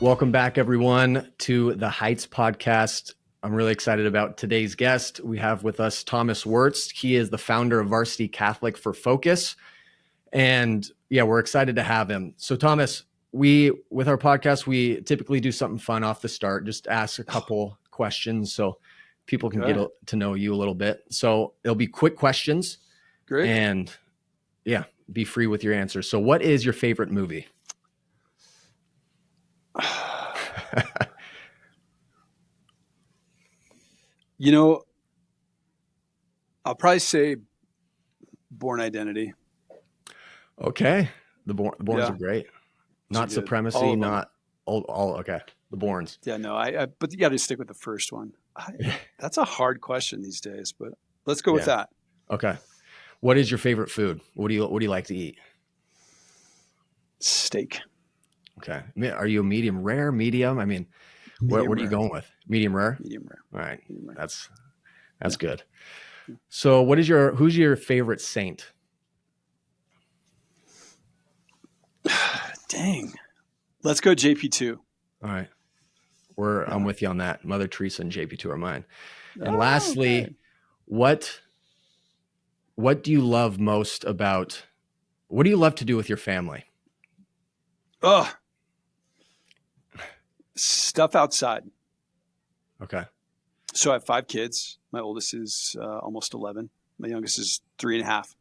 Welcome back, everyone, to the Heights podcast. I'm really excited about today's guest. We have with us Thomas Wurtz. He is the founder of Varsity Catholic for Focus. And yeah, we're excited to have him. So Thomas, with our podcast, we typically do something fun off the start, just ask a couple questions so people can get to know you a little bit. So it'll be quick questions. Great. And yeah, be free with your answers. So what is your favorite movie? I'll probably say Born Identity. Okay. The Bournes are great. Not Supremacy, not all. Okay. The Bournes. Yeah, no, but you got to stick with the first one. That's a hard question these days, but let's go with that. Okay. What is your favorite food? What do you like to eat? Steak. Okay. Are you a medium rare, medium? I mean, what are you going with? Medium rare? Medium rare. All right. Rare. That's good. So who's your favorite saint? Dang. Let's go JP2. All right. I'm with you on that. Mother Teresa and JP2 are mine. And lastly, what do you love most about, what do you love to do with your family? Stuff outside. Okay. So I have 5 kids. My oldest is almost 11. My youngest is 3.5.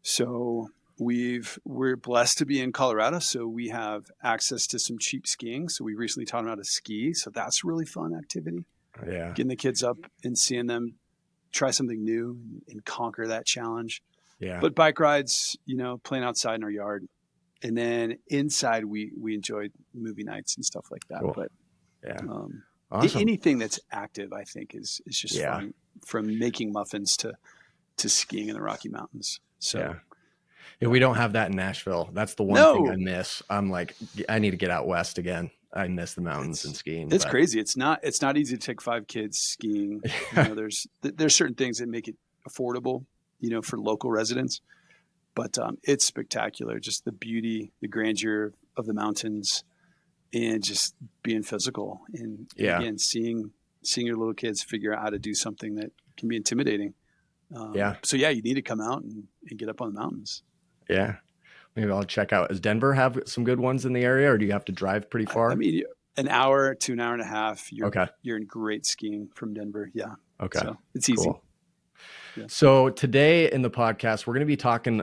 So we're blessed to be in Colorado. So we have access to some cheap skiing. So we recently taught them how to ski. So that's a really fun activity. Yeah. Getting the kids up and seeing them try something new and conquer that challenge. Yeah. But bike rides, playing outside in our yard. And then inside we enjoyed movie nights and stuff like that. Cool. But awesome. Anything that's active, I think is just fun, from making muffins to skiing in the Rocky Mountains. So yeah, we don't have that in Nashville. That's the one thing I miss. I'm like, I need to get out west again. I miss the mountains and skiing. It's crazy. It's not easy to take 5 kids skiing. There's certain things that make it affordable, for local residents. But it's spectacular, just the beauty, the grandeur of the mountains, and just being physical. And again, seeing your little kids figure out how to do something that can be intimidating. So you need to come out and get up on the mountains. Yeah. Maybe I'll check out. Does Denver have some good ones in the area, or do you have to drive pretty far? I mean, an hour to an hour and a half. You're in great skiing from Denver. Yeah. Okay. So it's easy. Cool. Yeah. So today in the podcast, we're going to be talking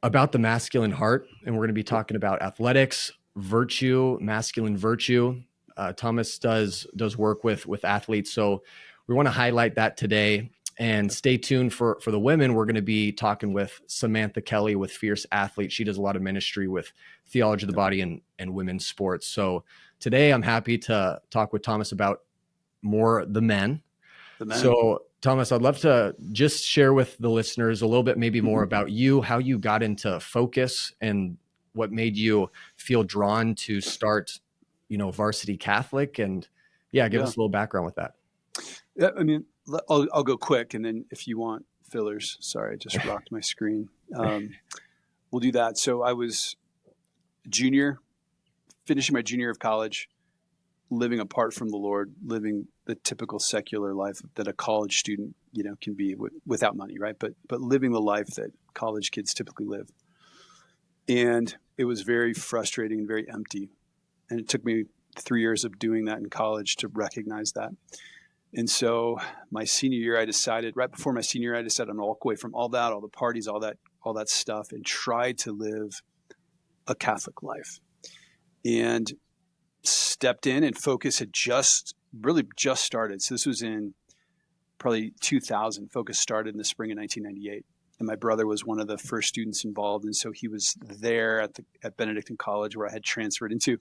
about the masculine heart, and we're going to be talking about athletics, virtue, masculine virtue. Thomas does work with athletes. So we want to highlight that today, and stay tuned for the women. We're going to be talking with Samantha Kelly with Fierce Athlete. She does a lot of ministry with theology of the body and women's sports. So today I'm happy to talk with Thomas about more the men. So Thomas, I'd love to just share with the listeners a little bit, maybe more about you, how you got into Focus and what made you feel drawn to start, Varsity Catholic, and give us a little background with that. Yeah, I mean, I'll go quick, and then if you want fillers, sorry, I just rocked my screen. We'll do that. So I was finishing my junior year of college, living apart from the Lord, living the typical secular life that a college student, can be without money, right? But living the life that college kids typically live. And it was very frustrating and very empty. And it took me 3 years of doing that in college to recognize that. And so my senior year, right before my senior year, I decided I'm going to walk away from all that, all the parties, all that stuff, and try to live a Catholic life. And stepped in, and Focus had just started. So this was in probably 2000. Focus started in the spring of 1998. And my brother was one of the first students involved. And so he was there at Benedictine College, where I had transferred into.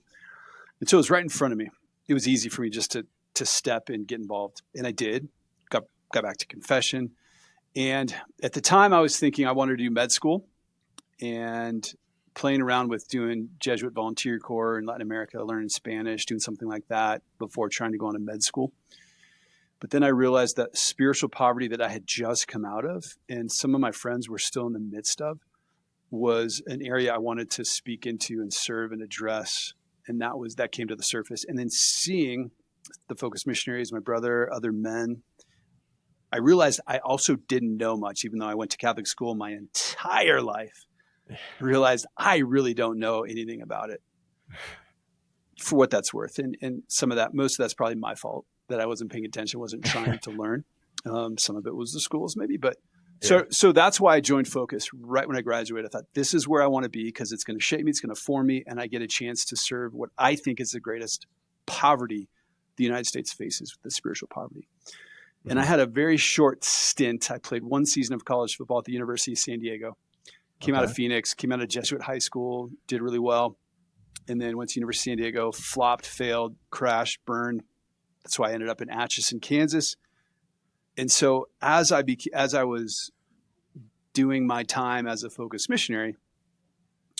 And so it was right in front of me. It was easy for me just to step and get involved. And I did, got back to confession. And at the time I was thinking I wanted to do med school, and playing around with doing Jesuit volunteer corps in Latin America, learning Spanish, doing something like that before trying to go on to med school. But then I realized that spiritual poverty that I had just come out of, and some of my friends were still in the midst of, was an area I wanted to speak into and serve and address And that came to the surface. And then seeing the Focus missionaries, my brother, other men, I realized I also didn't know much, even though I went to Catholic school my entire life. I realized I really don't know anything about it, for what that's worth. And most of that's probably my fault, that I wasn't paying attention, wasn't trying to learn. Some of it was the schools maybe, but so that's why I joined Focus right when I graduated. I thought, this is where I want to be, because it's going to shape me, it's going to form me, and I get a chance to serve what I think is the greatest poverty the United States faces, the spiritual poverty. Mm-hmm. And I had a very short stint. I played one season of college football at the University of San Diego. Came out of Phoenix, came out of Jesuit high school, did really well. And then went to University of San Diego, flopped, failed, crashed, burned. That's why I ended up in Atchison, Kansas. And so as I was doing my time as a Focus missionary,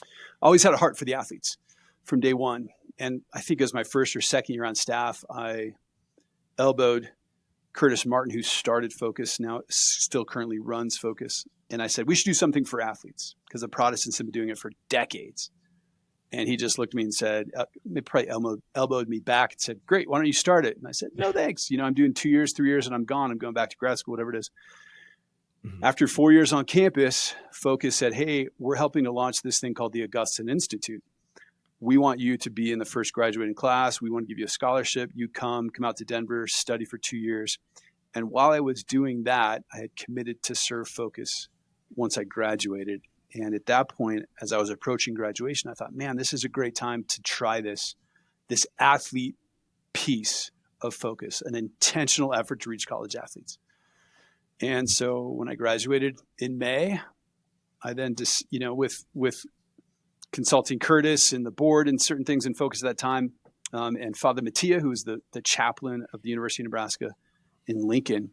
I always had a heart for the athletes from day one. And I think it was my first or second year on staff, I elbowed Curtis Martin, who started Focus, now still currently runs Focus. And I said, we should do something for athletes, because the Protestants have been doing it for decades. And he just looked at me and said, probably elbowed me back and said, great, why don't you start it? And I said, no, thanks. I'm doing 2 years, 3 years, and I'm gone. I'm going back to grad school, whatever it is. Mm-hmm. After 4 years on campus, Focus said, hey, we're helping to launch this thing called the Augustine Institute. We want you to be in the first graduating class. We want to give you a scholarship. You come out to Denver, study for 2 years. And while I was doing that, I had committed to serve Focus once I graduated. And at that point, as I was approaching graduation, I thought, man, this is a great time to try this athlete piece of Focus, an intentional effort to reach college athletes. And so when I graduated in May, I then just, with consulting Curtis and the board and certain things in Focus at that time, and Father Mattia, who was the chaplain of the University of Nebraska in Lincoln,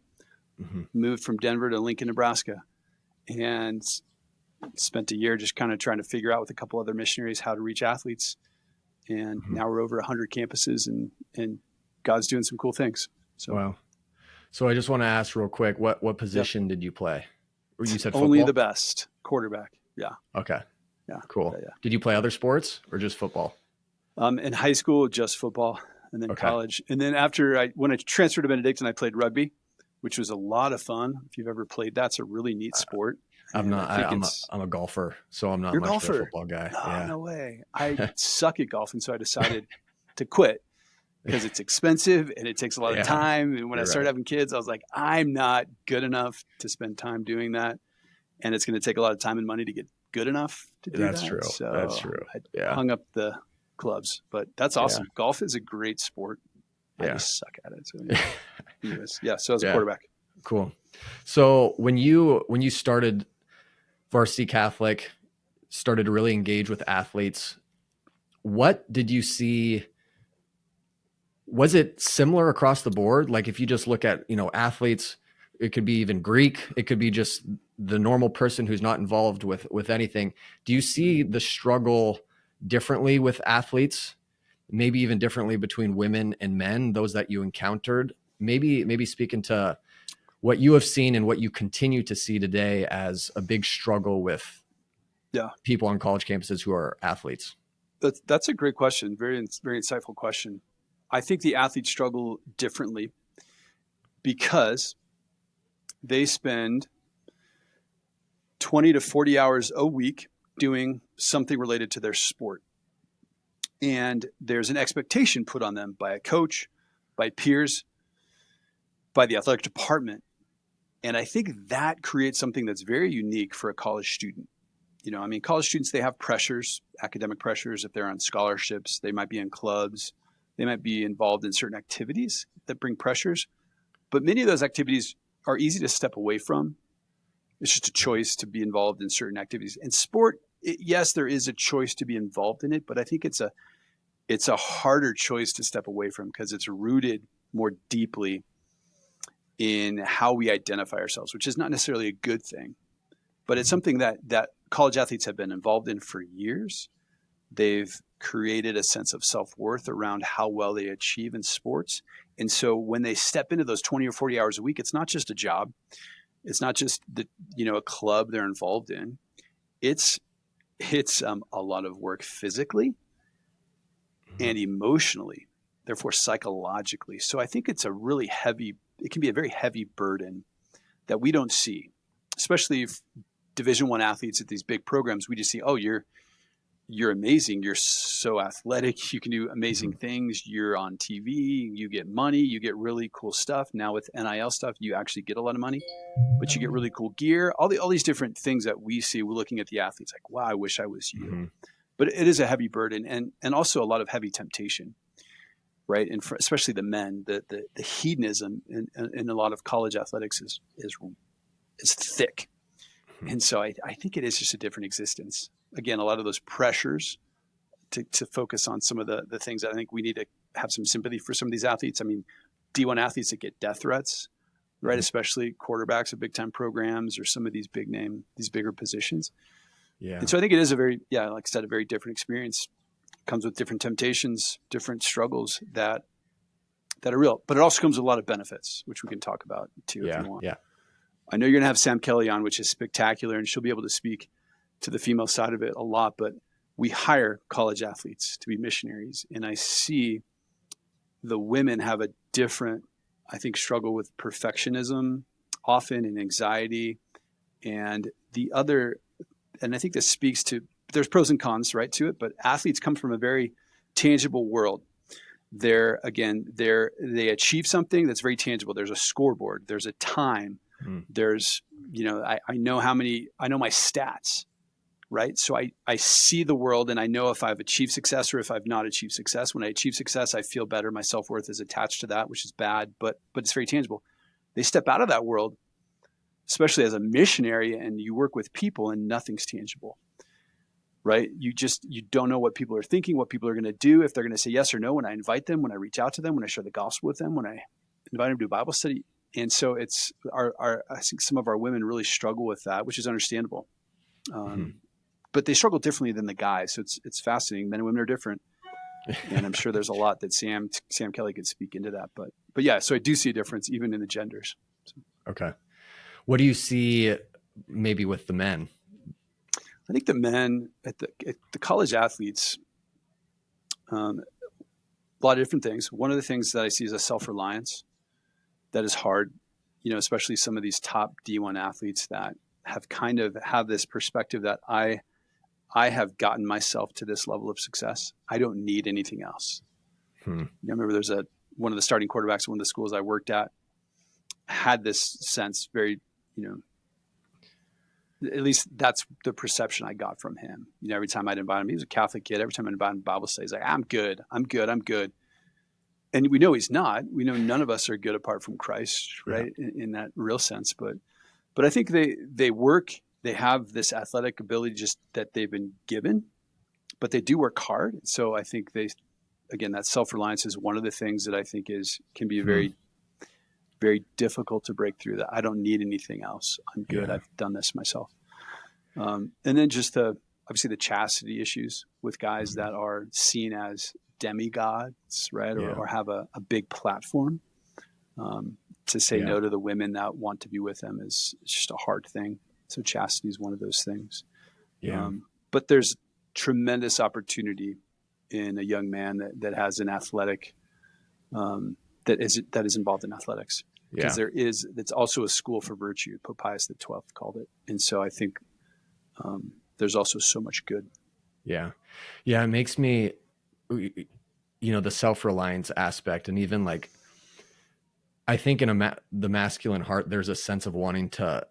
mm-hmm. moved from Denver to Lincoln, Nebraska, and spent a year just kind of trying to figure out with a couple other missionaries how to reach athletes. And mm-hmm. now we're over 100 campuses, and God's doing some cool things. So, wow. So I just want to ask real quick, what position did you play? Or you said football? Only the best, quarterback. Yeah. Okay. Yeah. Cool. Yeah. Did you play other sports or just football? In high school, just football, and then college. And then when I transferred to Benedictine, I played rugby, which was a lot of fun. If you've ever played, that's a really neat sport. I'm not. I'm a golfer, so I'm not much of a football guy. No way. I suck at golf, and so I decided to quit because it's expensive and it takes a lot of time. And when I started having kids, I was like, I'm not good enough to spend time doing that, and it's going to take a lot of time and money to get good enough to do that. That's true. So that's true. I hung up the clubs, but that's awesome. Yeah. Golf is a great sport. I just suck at it. So anyways, so as a quarterback. Cool. So when you started Varsity Catholic, started to really engage with athletes, what did you see? Was it similar across the board? Like if you just look at, athletes, it could be even Greek, it could be just the normal person who's not involved with anything. Do you see the struggle differently with athletes? Maybe even differently between women and men, those that you encountered? Maybe speaking to what you have seen and what you continue to see today as a big struggle with people on college campuses who are athletes. That's a great question. Very, very insightful question. I think the athletes struggle differently because they spend 20 to 40 hours a week doing something related to their sport. And there's an expectation put on them by a coach, by peers, by the athletic department. And I think that creates something that's very unique for a college student. College students, they have pressures, academic pressures. If they're on scholarships, they might be in clubs. They might be involved in certain activities that bring pressures. But many of those activities are easy to step away from. It's just a choice to be involved in certain activities. And sport, yes, there is a choice to be involved in it, but I think it's a harder choice to step away from because it's rooted more deeply in how we identify ourselves, which is not necessarily a good thing, but it's something that college athletes have been involved in for years. They've created a sense of self-worth around how well they achieve in sports. And so when they step into those 20 or 40 hours a week, it's not just a job. It's not just a club they're involved in. It's a lot of work physically and emotionally, therefore psychologically. So I think it can be a very heavy burden that we don't see, especially if Division I athletes at these big programs. We just see, oh, you're amazing. You're so athletic. You can do amazing things. You're on TV. You get money. You get really cool stuff. Now with NIL stuff, you actually get a lot of money, but you get really cool gear. All these different things that we see. We're looking at the athletes like, wow, I wish I was you. Mm-hmm. But it is a heavy burden and also a lot of heavy temptation, right? And especially the men, the hedonism in a lot of college athletics is thick. Mm-hmm. And so I think it is just a different existence. Again, a lot of those pressures to focus on some of the things that I think we need to have some sympathy for some of these athletes. I mean, D1 athletes that get death threats, right? Mm-hmm. Especially quarterbacks of big time programs or some of these bigger positions. Yeah. And so I think it is like I said, a very different experience. It comes with different temptations, different struggles that are real, but it also comes with a lot of benefits, which we can talk about too, if you want. Yeah. I know you're going to have Sam Kelly on, which is spectacular, and she'll be able to speak to the female side of it a lot, but we hire college athletes to be missionaries. And I see the women have a different, I think, struggle with perfectionism often and anxiety. And I think this speaks to, there's pros and cons, right, to it, but athletes come from a very tangible world. They achieve something that's very tangible. There's a scoreboard, there's a time, there's, I know my stats, right? So I see the world and I know if I've achieved success or if I've not achieved success. When I achieve success, I feel better. My self-worth is attached to that, which is bad, but it's very tangible. They step out of that world, especially as a missionary, and you work with people and nothing's tangible, right? You don't know what people are thinking, what people are going to do, if they're going to say yes or no when I invite them, when I reach out to them, when I share the gospel with them, when I invite them to a Bible study. And so it's I think some of our women really struggle with that, which is understandable. But they struggle differently than the guys. So it's fascinating. Men and women are different. And I'm sure there's a lot that Sam Kelly could speak into that. But yeah, so I do see a difference even in the genders. So. Okay. What do you see maybe with the men? I think the men at the college athletes, a lot of different things. One of the things that I see is a self-reliance that is hard, especially some of these top D1 athletes that have this perspective that I have gotten myself to this level of success. I don't need anything else. I remember there's one of the starting quarterbacks at one of the schools I worked at had this sense very, at least that's the perception I got from him. Every time I'd invite him, he was a Catholic kid. Every time I'd invite him to Bible study, he's like, I'm good. And we know he's not. We know none of us are good apart from Christ, right? Yeah. In that real sense. But I think they work. They have this athletic ability just that they've been given, but they do work hard. So I think that self-reliance is one of the things that I think can be very, very difficult to break through. That I don't need anything else. I'm good. Yeah. I've done this myself. And then just obviously the chastity issues with guys that are seen as demigods, right? Or have a big platform. To say no to the women that want to be with them is just a hard thing. So chastity is one of those things. Yeah. But there's tremendous opportunity in a young man that has an athletic, that is involved in athletics. Because it's also a school for virtue. Pope Pius XII called it. And so I think there's also so much good. Yeah. Yeah. It makes me, the self-reliance aspect, and even like, I think in the masculine heart, there's a sense of wanting to,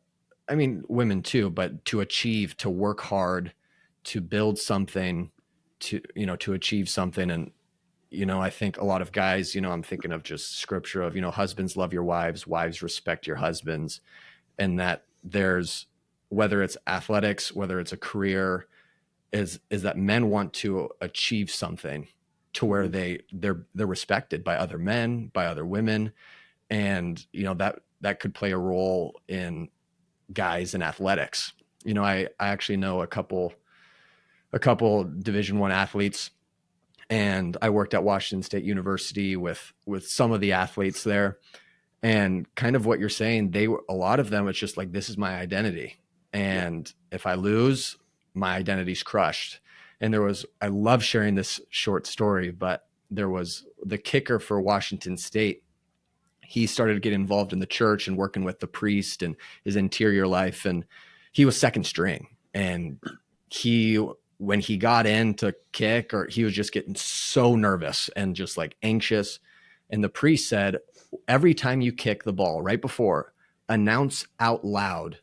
women too, but to achieve, to work hard, to build something, to achieve something. And, I think a lot of guys, I'm thinking of just scripture of, husbands love your wives, wives respect your husbands. And that there's, whether it's athletics, whether it's a career, is that men want to achieve something to where they're respected by other men, by other women. And, that could play a role in guys in athletics. I actually know a couple Division I athletes, and I worked at Washington State University with some of the athletes there, and kind of what you're saying, a lot of them, it's just like, this is my identity. And if I lose, my identity's crushed. And I love sharing this short story, but there was the kicker for Washington State. He started to get involved in the church and working with the priest and his interior life. And he was second string. And when he got in to kick, or he was just getting so nervous and just like anxious. And the priest said, every time you kick the ball right before, announce out loud,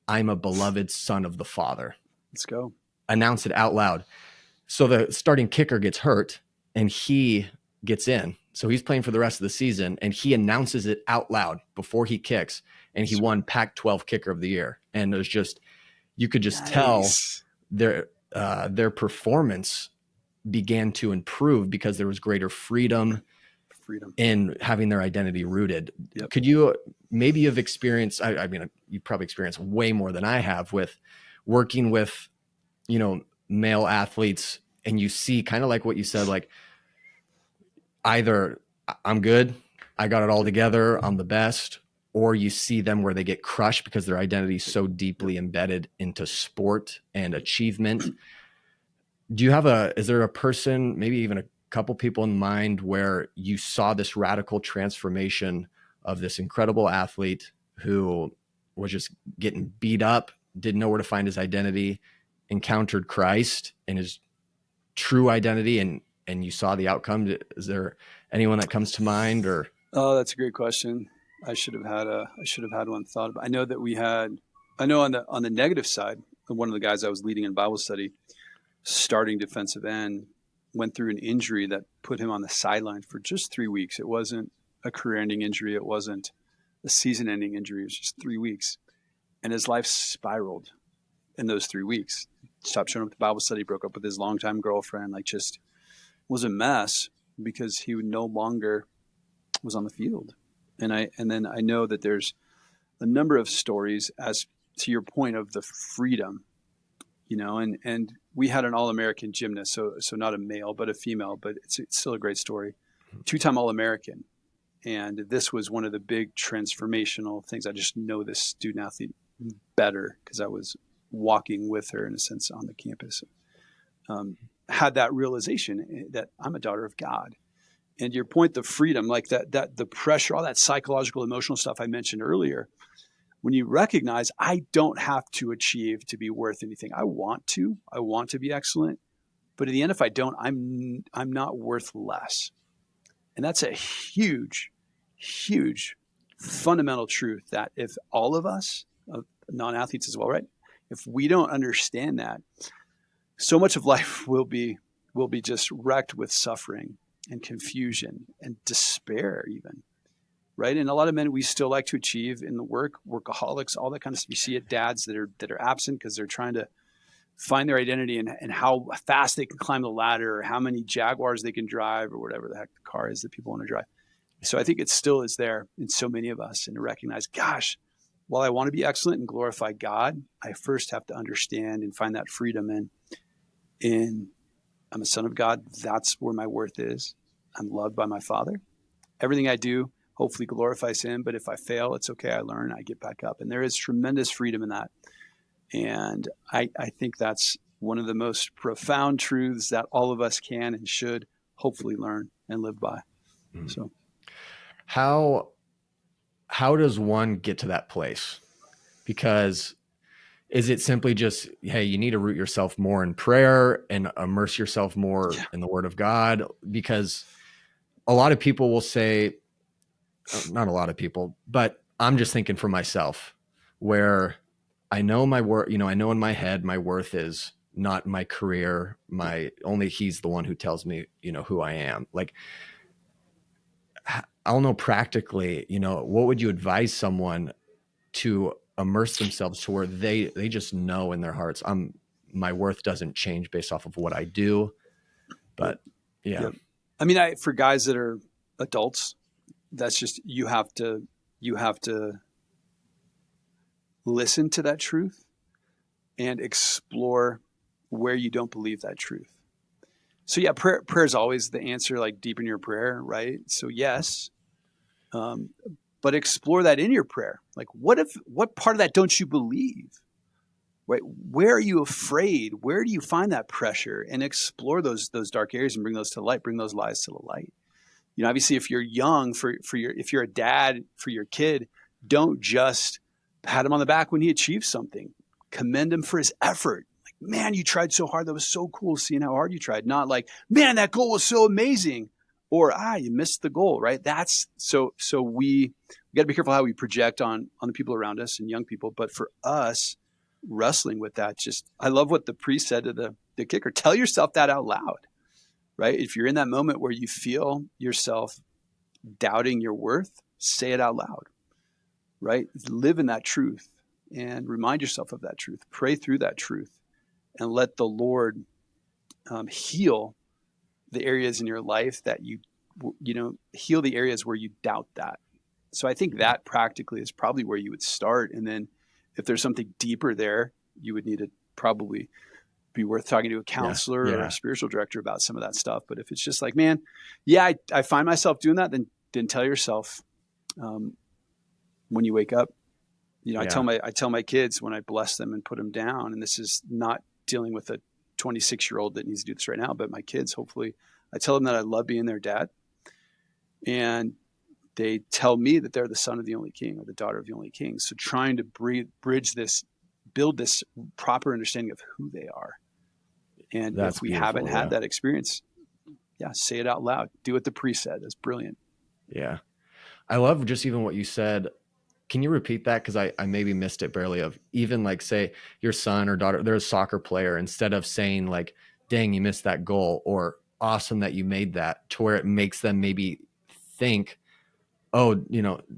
I'm a beloved son of the Father. Let's go. Announce it out loud. So the starting kicker gets hurt and he gets in. So he's playing for the rest of the season and he announces it out loud before he kicks. And he won Pac-12 kicker of the year. And it was just, you could just tell their performance began to improve because there was greater freedom in having their identity rooted. Yep. Could you, maybe you've experienced, I mean, you probably experienced way more than I have with working with, male athletes, and you see kind of like what you said, like either I'm good, I got it all together, I'm the best, or you see them where they get crushed because their identity is so deeply embedded into sport and achievement. Is there a person, maybe even a couple people in mind where you saw this radical transformation of this incredible athlete who was just getting beat up, didn't know where to find his identity, encountered Christ and his true identity, and you saw the outcome? Is there anyone that comes to mind? Or Oh, that's a great question. I should have had one thought about. I know on the negative side, one of the guys I was leading in Bible study, starting defensive end, went through an injury that put him on the sideline for just 3 weeks. It wasn't a career-ending injury. It wasn't a season-ending injury. It was just 3 weeks. And his life spiraled in those 3 weeks. Stopped showing up to Bible study, broke up with his longtime girlfriend, just was a mess because he no longer was on the field. And then I know that there's a number of stories, as to your point, of the freedom, and we had an All-American gymnast, so not a male, but a female, but it's still a great story. 2-time All-American. And this was one of the big transformational things. I just know this student athlete better because I was walking with her, in a sense, on the campus. Had that realization that I'm a daughter of God. And your point, the freedom, like that the pressure, all that psychological, emotional stuff I mentioned earlier, when you recognize I don't have to achieve to be worth anything. I want to be excellent, but in the end, if I don't, I'm not worth less. And that's a huge, huge fundamental truth that if all of us, non-athletes as well, right? If we don't understand that, so much of life will be just wrecked with suffering and confusion and despair even, right? And a lot of men, we still like to achieve in the workaholics, all that kind of stuff. You see it, dads that are absent because they're trying to find their identity and how fast they can climb the ladder, or how many Jaguars they can drive, or whatever the heck the car is that people want to drive. So I think it still is there in so many of us, and to recognize, gosh, while I want to be excellent and glorify God, I first have to understand and find that freedom in I'm a son of God. That's where my worth is. I'm loved by my Father. Everything I do hopefully glorifies Him. But if I fail, it's okay. I learn. I get back up. And there is tremendous freedom in that. And I think that's one of the most profound truths that all of us can and should hopefully learn and live by. Mm-hmm. So, how does one get to that place? Because is it simply just, hey, you need to root yourself more in prayer and immerse yourself more in the Word of God? Because a lot of people will say, not a lot of people, but I'm just thinking for myself, where I know my worth, I know in my head, my worth is not my career, only He's the one who tells me, who I am. Like, I'll know practically, what would you advise someone to immerse themselves to where they just know in their hearts, my worth doesn't change based off of what I do. But yeah. I mean, for guys that are adults, that's just, you have to listen to that truth and explore where you don't believe that truth. So yeah, prayer is always the answer, like deepen your prayer, right? So yes, but explore that in your prayer. Like what part of that don't you believe? right? Where are you afraid? Where do you find that pressure? And explore those dark areas and bring those to the light, bring those lies to the light. You know, obviously if you're young, if you're a dad for your kid, don't just pat him on the back when he achieves something. Commend him for his effort. Like, man, you tried so hard. That was so cool seeing how hard you tried. Not like, man, that goal was so amazing. Or, you missed the goal, right? That's so we got to be careful how we project on the people around us and young people. But for us, wrestling with that, I love what the priest said to the kicker. Tell yourself that out loud, right? If you're in that moment where you feel yourself doubting your worth, say it out loud, right? Live in that truth and remind yourself of that truth. Pray through that truth and let the Lord heal the areas in your life that heal the areas where you doubt that. So I think that practically is probably where you would start. And then if there's something deeper there, you would need to probably be worth talking to a counselor or a spiritual director about some of that stuff. But if it's just like, man, I find myself doing that, then tell yourself when you wake up, I tell my kids when I bless them and put them down, and this is not dealing with a 26-year-old that needs to do this right now, but my kids, hopefully, I tell them that I love being their dad. And they tell me that they're the son of the only king or the daughter of the only king. So trying to bridge this, build this proper understanding of who they are. And if we haven't had that experience, say it out loud. Do what the priest said. That's brilliant. Yeah. I love just even what you said. Can you repeat that? Because I maybe missed it barely. Of even like, say your son or daughter, they're a soccer player, instead of saying like, dang, you missed that goal, or awesome that you made that, to where it makes them maybe think, oh,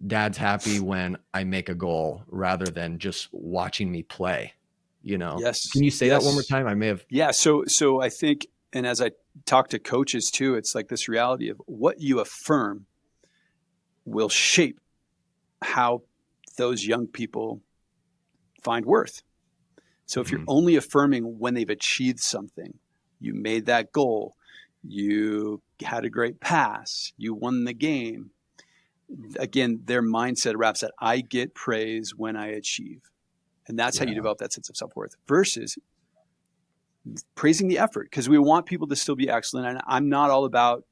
dad's happy when I make a goal, rather than just watching me play, Yes. Can you say that one more time? I may have. Yeah. So I think, and as I talk to coaches too, it's like this reality of what you affirm will shape how those young people find worth. So if you're only affirming when they've achieved something, you made that goal, you had a great pass, you won the game. Again, their mindset wraps that I get praise when I achieve. And that's how you develop that sense of self-worth, versus praising the effort, because we want people to still be excellent. And I'm not all about,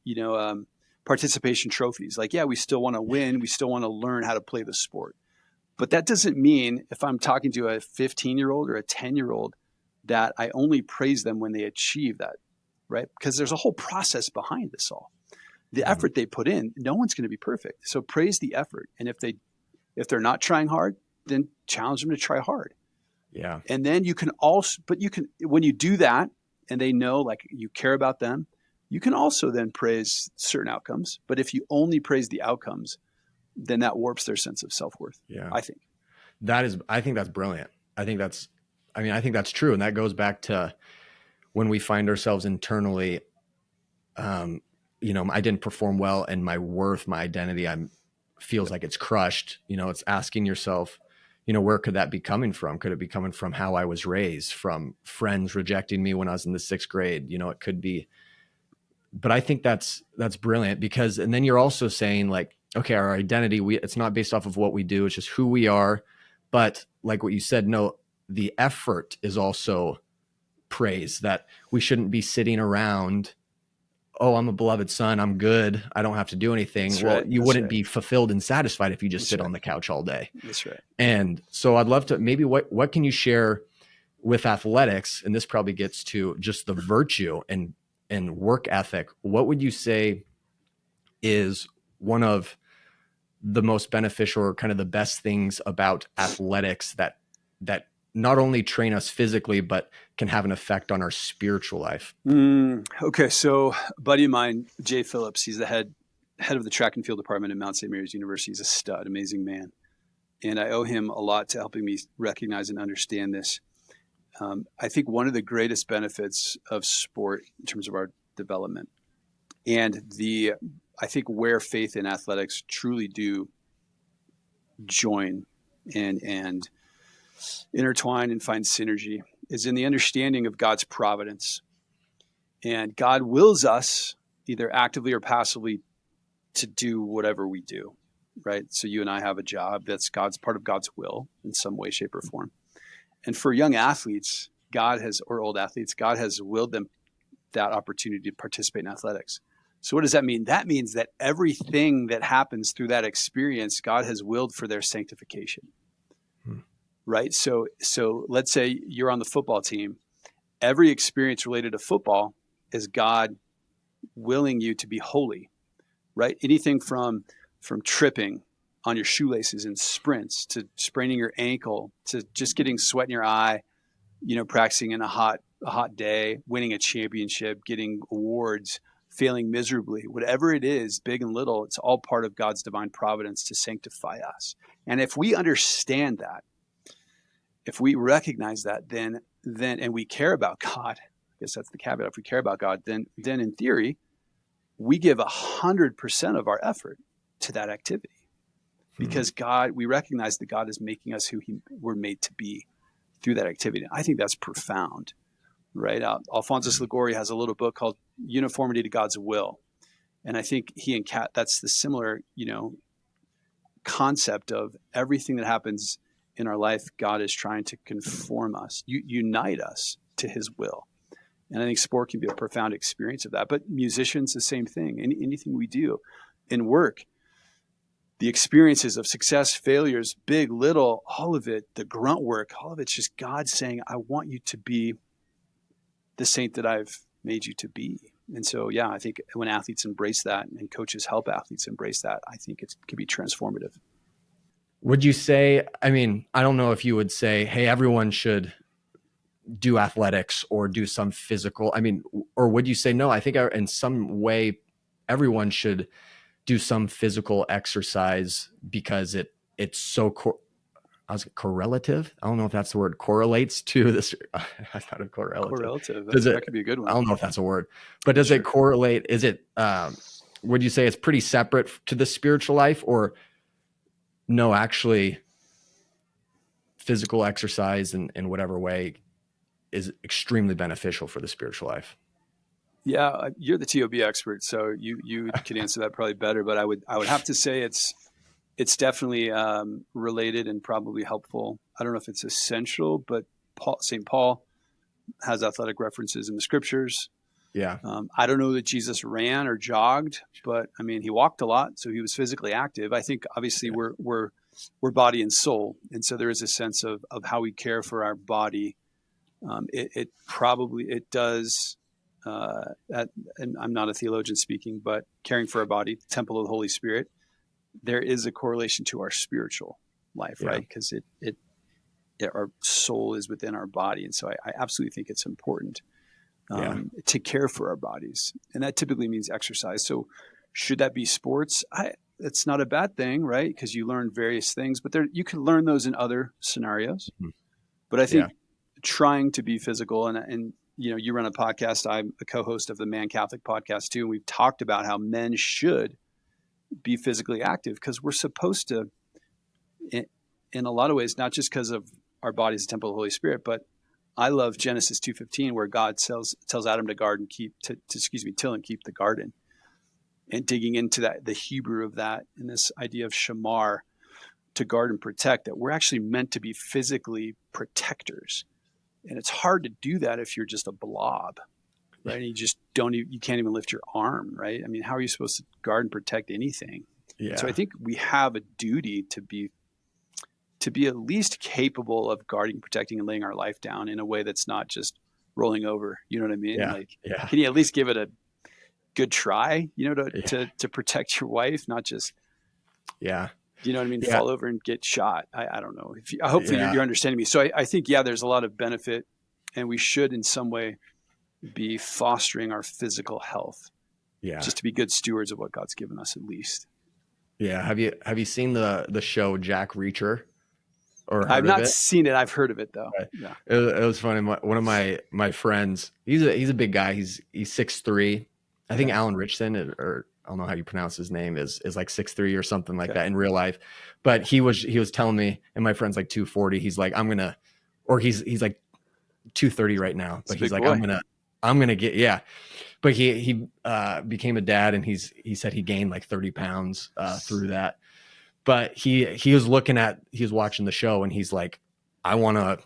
participation trophies. Like, we still want to win. We still want to learn how to play the sport. But that doesn't mean if I'm talking to a 15-year-old or a 10-year-old that I only praise them when they achieve that, right? Because there's a whole process behind this all. The effort they put in, no one's going to be perfect. So praise the effort. And if they're not trying hard, then challenge them to try hard. Yeah. And then you can also, when you do that and they know like you care about them, you can also then praise certain outcomes. But if you only praise the outcomes, then that warps their sense of self-worth. Yeah. I think that's brilliant. I think that's true. And that goes back to when we find ourselves internally, I didn't perform well, and my worth, my identity, feels like it's crushed. It's asking yourself, where could that be coming from? Could it be coming from how I was raised, from friends rejecting me when I was in the 6th grade? It could be, but I think that's brilliant, because, and then you're also saying like, okay, our identity, it's not based off of what we do. It's just who we are. But like what you said, no, the effort is also praise, that we shouldn't be sitting around, oh, I'm a beloved son, I'm good, I don't have to do anything. You wouldn't be fulfilled and satisfied if you just sit on the couch all day. That's right. And so I'd love to, maybe what can you share with athletics? And this probably gets to just the virtue and work ethic. What would you say is one of the most beneficial, or kind of the best things about athletics that not only train us physically, but can have an effect on our spiritual life? Okay. So a buddy of mine, Jay Phillips, he's the head of the track and field department at Mount St. Mary's University. He's a stud, amazing man. And I owe him a lot to helping me recognize and understand this. I think one of the greatest benefits of sport in terms of our development, and I think where faith and athletics truly do join and intertwine and find synergy, is in the understanding of God's providence. And God wills us either actively or passively to do whatever we do, right? So you and I have a job that's part of God's will in some way, shape, or form. And for young athletes, or old athletes, God has willed them that opportunity to participate in athletics. So what does that mean? That means that everything that happens through that experience, God has willed for their sanctification. Right? So let's say you're on the football team. Every experience related to football is God willing you to be holy, right? Anything from tripping on your shoelaces in sprints to spraining your ankle to just getting sweat in your eye, practicing in a hot day, winning a championship, getting awards, failing miserably, whatever it is, big and little, it's all part of God's divine providence to sanctify us. And if we understand that, if we recognize that, then and we care about God, I guess that's the caveat. If we care about God, then in theory, we give 100% of our effort to that activity, because we recognize that God is making us who we're made to be through that activity. I think that's profound, right? Alphonsus Liguori has a little book called Uniformity to God's Will, and I think he and Kat, that's the similar, concept of everything that happens in our life. God is trying to conform us, unite us to His will. And I think sport can be a profound experience of that. But musicians, the same thing. Anything we do in work, the experiences of success, failures, big, little, all of it, the grunt work, all of it's just God saying, I want you to be the saint that I've made you to be. And so, yeah, I think when athletes embrace that and coaches help athletes embrace that, I think it can be transformative. Would you say, I don't know if you would say, hey, everyone should do athletics or do some physical, or would you say, no, I think in some way everyone should do some physical exercise because it's so correlative. I don't know if that's the word, correlates to this. I thought of correlative. That could be a good one. I don't know if that's a word, but does it correlate? Is it, would you say it's pretty separate to the spiritual life, or no, actually physical exercise in whatever way is extremely beneficial for the spiritual life? Yeah, you're the TOB expert, so you could answer that probably better. But I would have to say it's definitely related and probably helpful. I don't know if it's essential, but St. Paul has athletic references in the scriptures. Yeah. I don't know that Jesus ran or jogged, but he walked a lot, so he was physically active. I think obviously we're body and soul, and so there is a sense of how we care for our body. It does. And I'm not a theologian speaking, but caring for our body, temple of the Holy Spirit, there is a correlation to our spiritual life, right? Because our soul is within our body, and so I absolutely think it's important to care for our bodies, and that typically means exercise. So, should that be sports? It's not a bad thing, right? Because you learn various things, but you can learn those in other scenarios. Mm-hmm. But I think trying to be physical, and you run a podcast. I'm a co-host of the Man Catholic podcast too, and we've talked about how men should be physically active because we're supposed to, in a lot of ways, not just because of our body as a temple of the Holy Spirit, but I love Genesis 2:15, where God tells Adam to guard and till and keep the garden, and digging into that, the Hebrew of that, and this idea of shamar, to guard and protect, that we're actually meant to be physically protectors. And it's hard to do that if you're just a blob, right? And you just you can't even lift your arm, right? How are you supposed to guard and protect anything? Yeah. So I think we have a duty to be at least capable of guarding, protecting, and laying our life down in a way that's not just rolling over. You know what I mean? Yeah. Can you at least give it a good try, to protect your wife, not just, you know what I mean? Fall over and get shot. I don't know. Hopefully you're understanding me. So I think, there's a lot of benefit, and we should in some way be fostering our physical health. Yeah. Just to be good stewards of what God's given us, at least. Yeah. Have you seen the show Jack Reacher? Or I've not seen it. I've heard of it though. Right. Yeah. It was funny. One of my friends, he's a big guy. He's 6'3". I think Alan Richson, or I don't know how you pronounce his name, is like 6'3" or something like that in real life. But he was telling me, and my friend's like 240. He's like, he's like 230 right now. But he's like, boy. I'm gonna get But he became a dad, and he said he gained like 30 pounds through that. But he was watching the show, and he's like, I want to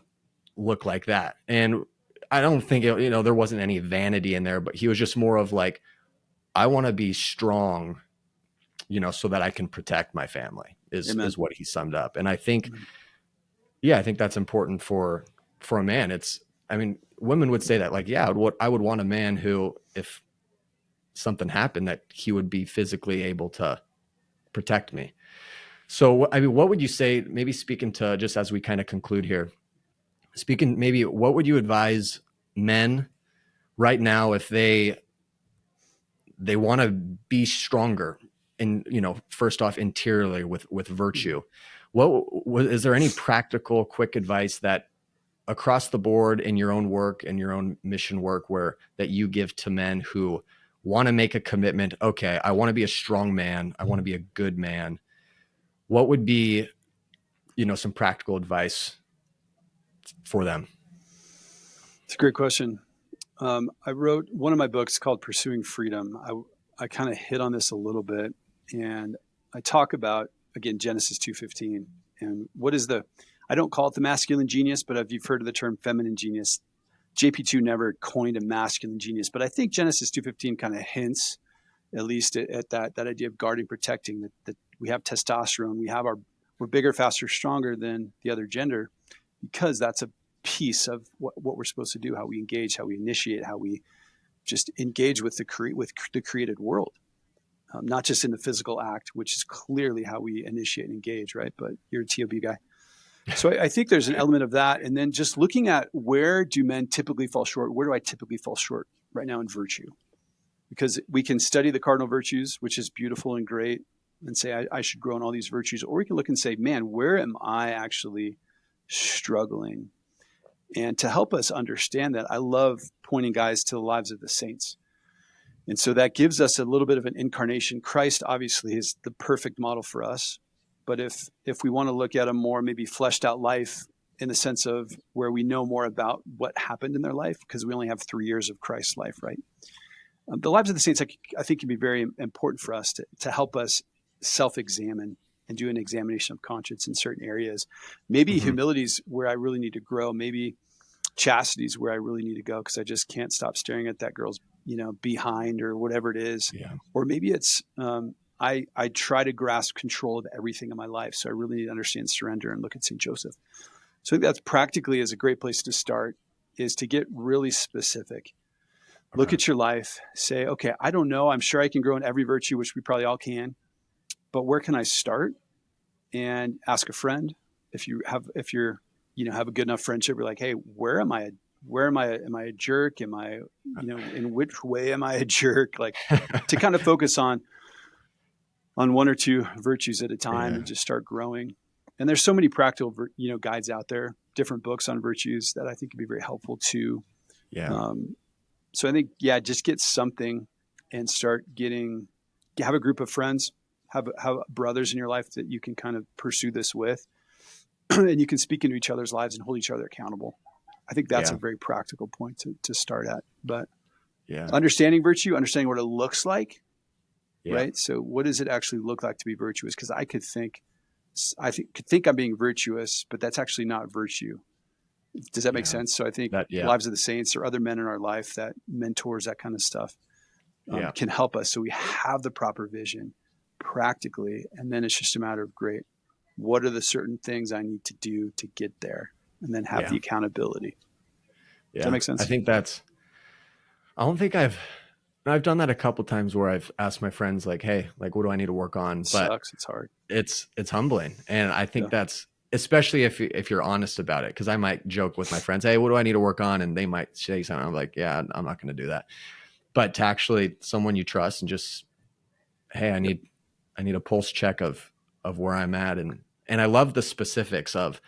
look like that. And I don't think there wasn't any vanity in there, but he was just more of like, I want to be strong, so that I can protect my family is what he summed up. And I think, I think that's important for a man. Women would say that, like, yeah, I would want a man who, if something happened, that he would be physically able to protect me. So, what would you say, maybe speaking to, just as we kind of conclude here, what would you advise men right now if they want to be stronger and, first off, interiorly with virtue? Is there any practical, quick advice that across the board in your own work and your own mission work that you give to men who want to make a commitment? Okay, I want to be a strong man. I want to be a good man. What would be, some practical advice for them? It's a great question. I wrote one of my books called Pursuing Freedom. I kind of hit on this a little bit, and I talk about, again, Genesis 2:15, and I don't call it the masculine genius, but if you've heard of the term feminine genius, JP2 never coined a masculine genius, but I think Genesis 2:15 kind of hints, at least at that idea of guarding, protecting, that we have testosterone, we're bigger, faster, stronger than the other gender, because that's a piece of what we're supposed to do, how we engage, how we initiate, how we just engage with the created world, not just in the physical act, which is clearly how we initiate and engage, right? But you're a TOB guy. So I think there's an element of that. And then just looking at, where do men typically fall short? Where do I typically fall short right now in virtue? Because we can study the cardinal virtues, which is beautiful and great, and say, I should grow in all these virtues. Or we can look and say, man, where am I actually struggling? And to help us understand that, I love pointing guys to the lives of the saints. And so that gives us a little bit of an incarnation. Christ obviously is the perfect model for us. But if we want to look at a more maybe fleshed out life, in the sense of where we know more about what happened in their life, because we only have 3 years of Christ's life, right? The lives of the saints, I think, can be very important for us to help us self-examine and do an examination of conscience in certain areas. Maybe humility is where I really need to grow. Maybe chastity is where I really need to go, because I just can't stop staring at that girl's, behind, or whatever it is. Yeah. Or maybe it's I try to grasp control of everything in my life, so I really need to understand surrender and look at St. Joseph. So I think that's practically is a great place to start, is to get really specific. Okay. Look at your life. Say, okay, I don't know. I'm sure I can grow in every virtue, which we probably all can. But where can I start? And ask a friend. If you're have a good enough friendship, you're like, hey, where am I? Am I a jerk? Am I, in which way am I a jerk? Like, to kind of focus on one or two virtues at a time, and just start growing. And there's so many practical, guides out there, different books on virtues that I think can be very helpful too. Yeah. So I think, just get something and start have a group of friends, have brothers in your life that you can kind of pursue this with, and you can speak into each other's lives and hold each other accountable. I think that's a very practical point to start at. But understanding virtue, understanding what it looks like, right? So what does it actually look like to be virtuous? Because I could think I'm being virtuous, but that's actually not virtue. Does that make sense? So I think lives of the saints or other men in our life, that mentors, that kind of stuff, can help us. So we have the proper vision practically. And then it's just a matter of, great, what are the certain things I need to do to get there? And then have the accountability. Does that make sense? I don't think I've done that a couple times, where I've asked my friends, like, hey, like, what do I need to work on? But sucks. It's hard. It's humbling. And I think that's, especially if you're honest about it, because I might joke with my friends, hey, what do I need to work on? And they might say something. I'm like, I'm not going to do that. But to actually someone you trust and just, hey, I need a pulse check of where I'm at. And I love the specifics of,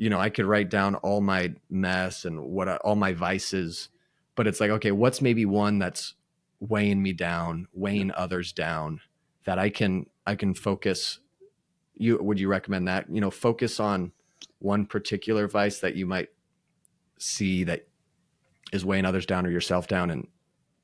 I could write down all my mess and all my vices, but it's like, okay, what's maybe one that's weighing me down, weighing others down, that I can focus. Would you recommend that, focus on one particular vice that you might see that is weighing others down or yourself down,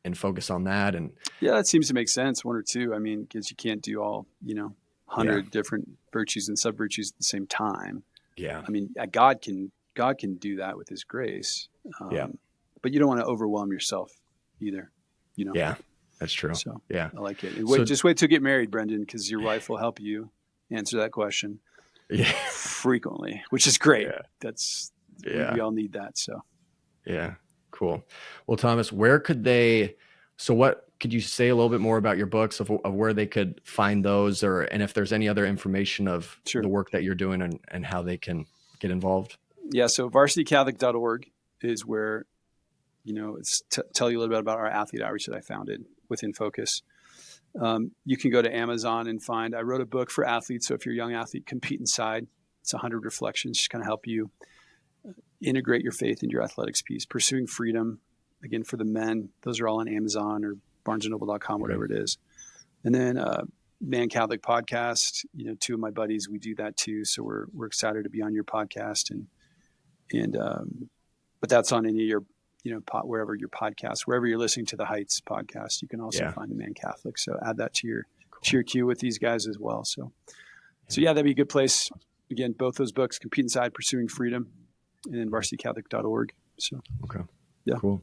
and focus on that? And that seems to make sense. One or two. I mean, because you can't do all, 100 different virtues and sub virtues at the same time. Yeah. I mean, God can God can do that with his grace. Yeah. But you don't want to overwhelm yourself either, you know? Yeah, that's true. So Yeah. I like it. So- Just wait till you get married, Brendan, because your wife will help you answer that question Yeah. frequently, which is great. Yeah. We all need that. So yeah, cool. Well, Thomas, what could you say a little bit more about your books of where they could find those, and if there's any other information of Sure. the work that you're doing and how they can get involved? Yeah. So varsitycatholic.org is where, it's tell you a little bit about our athlete outreach that I founded within Focus. You can go to Amazon and I wrote a book for athletes. So if you're a young athlete, Compete Inside, it's 100 reflections, just kind of help you integrate your faith into your athletics piece. Pursuing Freedom, again, for the men, those are all on Amazon or barnesandnoble.com, whatever it is. And then Man Catholic podcast, two of my buddies, we do that too. So we're excited to be on your podcast but that's on any of your, wherever you're listening to the Heights podcast, you can also find the Man Catholic. So add that to your queue with these guys as well. So that'd be a good place. Again, both those books, Compete Inside, Pursuing Freedom, and then varsitycatholic.org. So, okay. Yeah. Cool.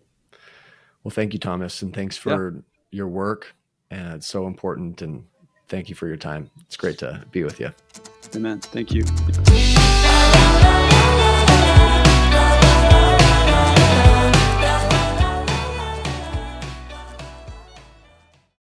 Well, thank you, Thomas. And thanks for your work. And it's so important. And thank you for your time. It's great to be with you. Amen. Thank you.